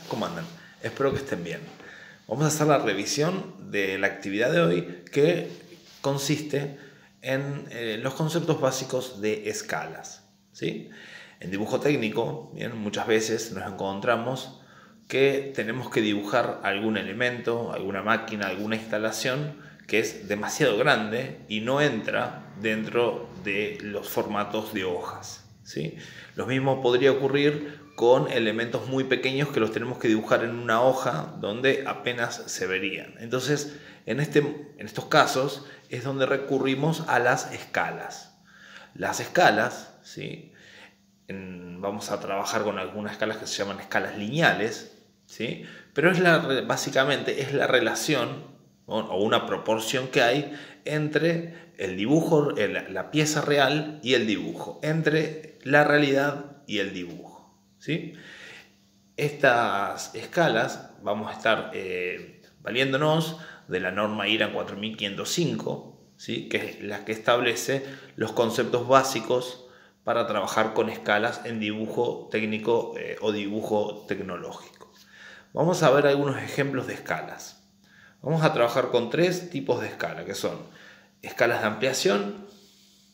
¿Cómo andan? Espero que estén bien. Vamos a hacer la revisión de la actividad de hoy que consiste en los conceptos básicos de escalas, ¿sí? En dibujo técnico, bien, muchas veces nos encontramos que tenemos que dibujar algún elemento, alguna máquina, alguna instalación que es demasiado grande y no entra dentro de los formatos de hojas, ¿sí? Lo mismo podría ocurrir con elementos muy pequeños que los tenemos que dibujar en una hoja donde apenas se verían. Entonces, en estos casos es donde recurrimos a las escalas. Las escalas, ¿sí? Vamos a trabajar con algunas escalas que se llaman escalas lineales, ¿sí? Pero básicamente es la relación o una proporción que hay entre el dibujo, la pieza real y el dibujo, entre la realidad y el dibujo, ¿sí? Estas escalas vamos a estar valiéndonos de la norma IRA 4505, ¿sí? Que es la que establece los conceptos básicos para trabajar con escalas en dibujo técnico o dibujo tecnológico. Vamos a ver algunos ejemplos de escalas. Vamos a trabajar con tres tipos de escala, que son escalas de ampliación,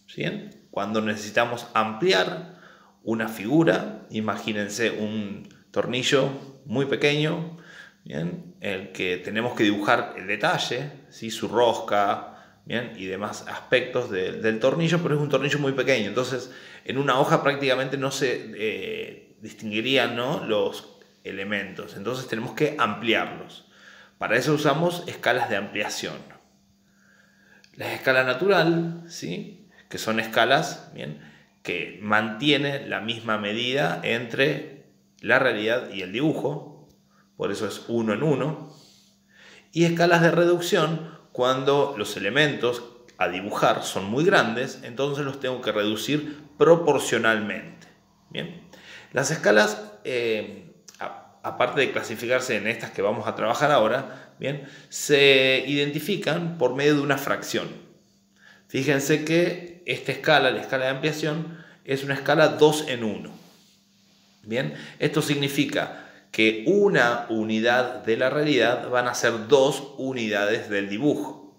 ¿sí? Cuando necesitamos ampliar una figura, imagínense un tornillo muy pequeño, ¿bien? El que tenemos que dibujar el detalle, ¿sí? Su rosca, ¿bien? Y demás aspectos del tornillo, pero es un tornillo muy pequeño, entonces en una hoja prácticamente no se distinguirían, ¿no?, los elementos, entonces tenemos que ampliarlos. Para eso usamos escalas de ampliación. La escala natural, ¿sí?, que son escalas, ¿bien?, que mantienen la misma medida entre la realidad y el dibujo, por eso es 1 en 1. Y escalas de reducción, cuando los elementos a dibujar son muy grandes, entonces los tengo que reducir proporcionalmente. Bien, las escalas, aparte de clasificarse en estas que vamos a trabajar ahora, bien, se identifican por medio de una fracción. Fíjense que esta escala, la escala de ampliación, es una escala 2 en 1. Bien, esto significa que una unidad de la realidad van a ser 2 unidades del dibujo.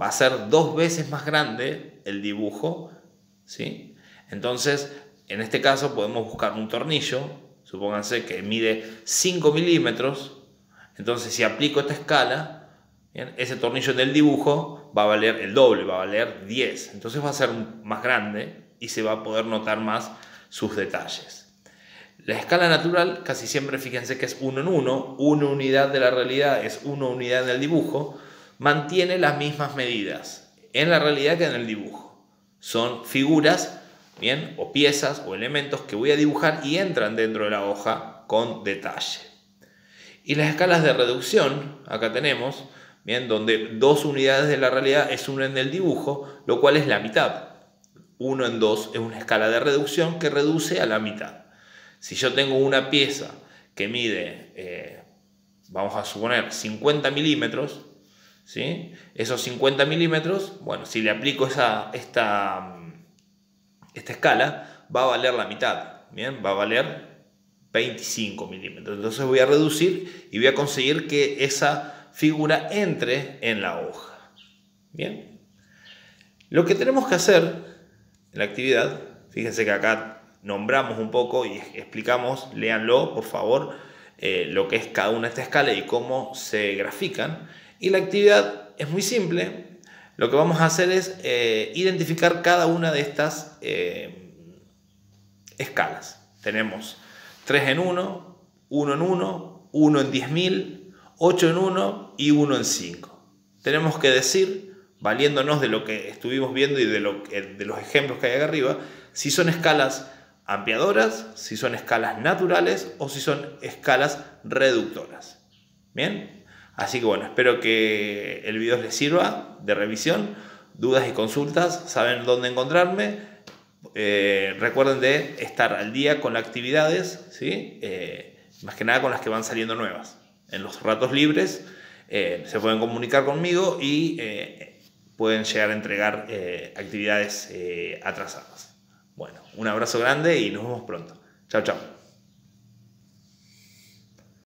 Va a ser 2 veces más grande el dibujo, ¿sí? Entonces, en este caso podemos buscar un tornillo, supónganse que mide 5 milímetros, entonces si aplico esta escala, ¿bien?, ese tornillo del dibujo va a valer el doble, va a valer 10, entonces va a ser más grande y se va a poder notar más sus detalles. La escala natural casi siempre, fíjense que es 1 en 1, una unidad de la realidad es una unidad del dibujo, mantiene las mismas medidas en la realidad que en el dibujo. Son figuras, bien, o piezas o elementos que voy a dibujar y entran dentro de la hoja con detalle. Y las escalas de reducción, acá tenemos, bien, donde 2 unidades de la realidad es una en el dibujo, lo cual es la mitad. 1 en 2 es una escala de reducción que reduce a la mitad. Si yo tengo una pieza que mide, vamos a suponer, 50 milímetros, ¿sí?, esos 50 milímetros, bueno, si le aplico esta escala, va a valer la mitad, ¿bien? Va a valer 25 milímetros. Entonces voy a reducir y voy a conseguir que esa figura entre en la hoja. Bien. Lo que tenemos que hacer en la actividad, fíjense que acá nombramos un poco y explicamos, léanlo por favor, lo que es cada una de estas escalas y cómo se grafican. Y la actividad es muy simple. Lo que vamos a hacer es identificar cada una de estas escalas. Tenemos 3 en 1, 1 en 1, 1 en 10.000, 8 en 1 y 1 en 5. Tenemos que decir, valiéndonos de lo que estuvimos viendo y de los ejemplos que hay acá arriba, si son escalas ampliadoras, si son escalas naturales o si son escalas reductoras. Bien, así que bueno, espero que el video les sirva de revisión. Dudas y consultas, saben dónde encontrarme. Recuerden de estar al día con las actividades, ¿sí? Más que nada con las que van saliendo nuevas. En los ratos libres se pueden comunicar conmigo y pueden llegar a entregar actividades atrasadas. Bueno, un abrazo grande y nos vemos pronto. Chao, chao.